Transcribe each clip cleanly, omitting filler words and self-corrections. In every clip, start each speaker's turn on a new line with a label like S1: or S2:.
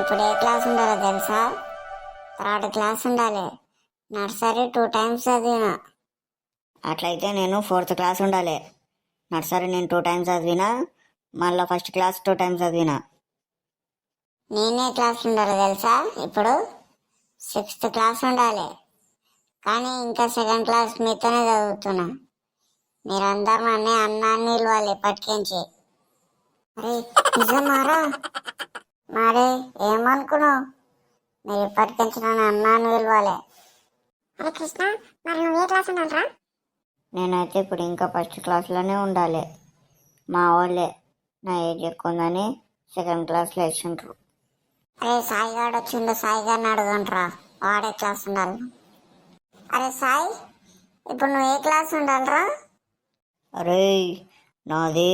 S1: ఇప్పుడు ఏ క్లాస్ ఉండాలో తెలుసా? థర్డ్ క్లాస్ ఉండాలి. నర్సరీ 2 టైమ్స్ చదివినా.
S2: అట్లయితే నేను 4th క్లాస్ ఉండాలి. నర్సరీ నేను 2 టైమ్స్ చదివినా, మళ్ళీ ఫస్ట్ క్లాస్ 2 టైమ్స్ చదివినా.
S1: నేనే క్లాస్ ఉండాలి తెలుసా? ఇప్పుడు 6th క్లాస్ ఉండాలి. కానీ ఇంకా 2nd క్లాస్ మీతోనే చదువుతున్నా. మీరందరూ నన్నే అన్నాన్ని పిలవాలి ఇప్పటికించి. అరే నిజమారా? మరే ఏమనుకున్నావు? మీరు ఇప్పటికించి నన్ను అన్నాన్ని పిలవాలి. అరే కృష్ణ, మరి నువ్వు ఏ క్లాస్ ఉండాలరా?
S2: నేనైతే ఇప్పుడు ఇంకా ఫస్ట్ క్లాస్లోనే ఉండాలి. మా వాళ్ళే నా ఏజ్ ఎక్కువ ఉందని 2nd క్లాస్లో వేసిండ్రు.
S1: అరే సాయి గారు వచ్చిండు, సాయి గారిని అడగంట్రా, వాడే క్లాస్ ఉండాలి. అరే సాయి, ఇప్పుడు నువ్వు ఏ క్లాస్ ఉండాలిరా?
S2: అరే నాది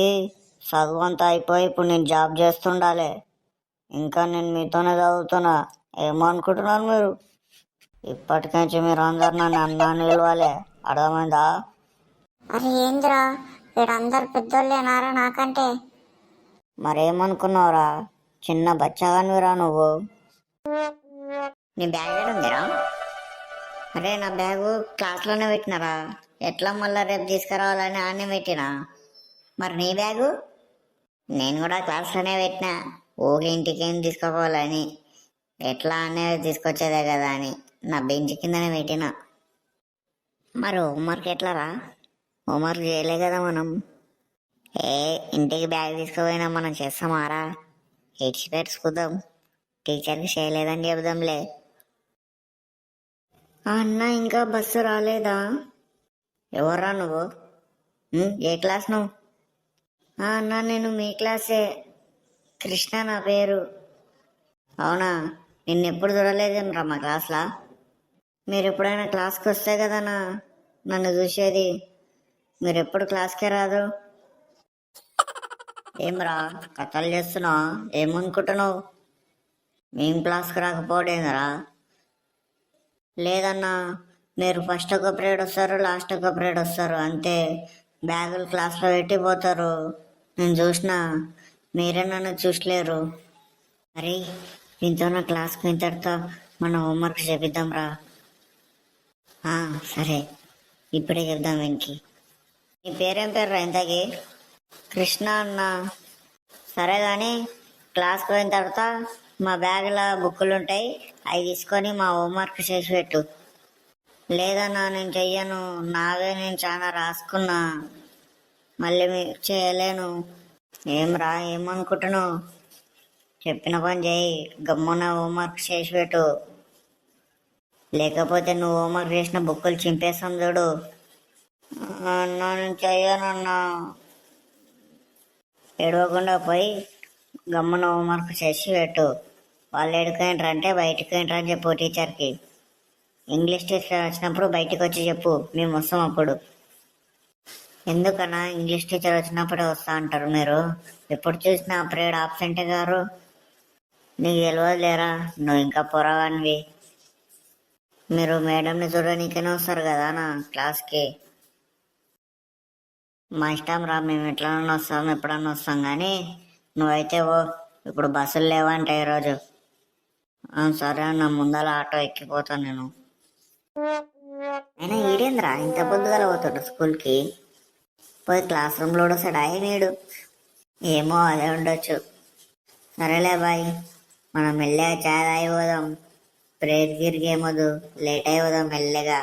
S2: చదువు అంతా అయిపోయి ఇప్పుడు నేను జాబ్ చేస్తుండాలి. ఇంకా నేను మీతోనే చదువుతున్నా. ఏమో అనుకుంటున్నారు మీరు? ఇప్పటికించి మీరు అందరు నన్ను అన్నాన్ని పిలవాలి. అర్థమైందా?
S1: అరే ఏందిరా, వీడందరు పెద్దోళ్ళేనారా నాకంటే?
S2: మరేమనుకున్నావురా, చిన్న బచ్చగానివిరా నువ్వు. నీ బ్యాగ్ ఏడ ఉందిరా? అరే నా బ్యాగు క్లాస్లోనే పెట్టినారా, ఎట్లా మళ్ళీ రేపు తీసుకురావాలని ఆనే పెట్టినా. మరి నీ బ్యాగు? నేను కూడా క్లాస్లోనే పెట్టినా, ఊగే ఇంటికి ఏం తీసుకోపోవాలని. ఎట్లా అనేది తీసుకొచ్చేదే కదా అని నా బెంచ్ కిందనే పెట్టినా. మరి హోంవర్క్ ఎట్లారా? హోంవర్క్ చేయలే కదా మనం. ఏ ఇంటికి బ్యాగ్ తీసుకుపోయినా మనం చేస్తామారా? ఇడ్చి పెట్టుకుందాం, టీచర్కి చేయలేదని చెబుదాంలే. అన్న ఇంకా బస్సు రాలేదా? ఎవర్రా నువ్వు? ఏ క్లాస్ నువ్వు? అన్న నేను మీ క్లాసే, కృష్ణ నా పేరు. అవునా, నిన్నెప్పుడు చూడలేదేమ్రా మా క్లాస్లో. మీరు ఎప్పుడైనా క్లాస్కి వస్తే కదన్నా నన్ను చూసేది, మీరు ఎప్పుడు క్లాస్కే రాదు. ఏమ్రా కథలు చేస్తున్నావు? ఏమనుకుంటున్నావు? మేము క్లాస్కి రాకపోవడేందిరా? లేదన్నా, మీరు ఫస్ట్ ఒక పీరియడ్ వస్తారు, లాస్ట్ ఒక పీరియడ్ వస్తారు అంతే. బ్యాగులు క్లాస్లో పెట్టిపోతారు. నేను చూసిన, మీరే నన్ను చూసలేరు. అరే దీంతో నా క్లాస్కి ఇంతటితో మన హోంవర్క్ చేపిద్దాంరా. సరే ఇప్పుడే చెప్దాం వెనక్కి. నీ పేరేం పేరురా ఇంతకీ? కృష్ణ అన్న. సరే కానీ క్లాస్కి పోయిన తర్వాత మా బ్యాగ్లో బుక్కులు ఉంటాయి, అవి తీసుకొని మా హోంవర్క్ చేసి పెట్టు. లేదన్నా నేను చెయ్యను, నావే నేను చాలా రాసుకున్నా, మళ్ళీ మీకు చేయలేను. ఏమ్రా ఏమనుకుంటున్నావు? చెప్పిన పని చేయి, గమ్మున హోంవర్క్ చేసి పెట్టు. లేకపోతే నువ్వు హోంవర్క్ చేసిన బుక్కులు చింపేస్తాం చూడు. అన్నా నేను చెయ్యనన్నా. ఏడవకుండా పోయి గమ్మున హోంవర్క్ చేసి పెట్టు. వాళ్ళు ఎడుకోయిండ్రు అంటే బయటకు పోయిండ్రు అని చెప్పు టీచర్కి. ఇంగ్లీష్ టీచర్ వచ్చినప్పుడు బయటకు వచ్చి చెప్పు, మేము వస్తాం అప్పుడు. ఎందుకన్నా ఇంగ్లీష్ టీచర్ వచ్చినప్పుడే వస్తా అంటారు మీరు? ఎప్పుడు చూసినా పీరియడ్ ఆబ్సెంట్ గారు. నీకు తెలియదు లేరా, నువ్వు ఇంకా పొరగానివి. మీరు మేడంని చూడడానికైనా వస్తారు కదా నా క్లాస్కి. మా ఇష్టం రా, మేము ఎట్లన్నా వస్తాం, ఎప్పుడన్నా వస్తాం. కానీ నువ్వైతే ఓ ఇప్పుడు బస్సులు లేవంటే ఈరోజు. సరే అన్న, ముందర ఆటో ఎక్కిపోతాను నేను. అయినా ఈడేంద్రా ఇంత పొద్దుగల పోతాడు స్కూల్కి? పోయి క్లాస్ రూమ్లో వస్తాడు ఆయనీడు. ఏమో అదే ఉండొచ్చు. సరేలే బాయ్, మనం మెల్లగా చాయ్ తాగిపోదాం. ప్రేయర్ గిరికి ఏమొద్దు, లేట్ అయిపోదాం మెల్లగా.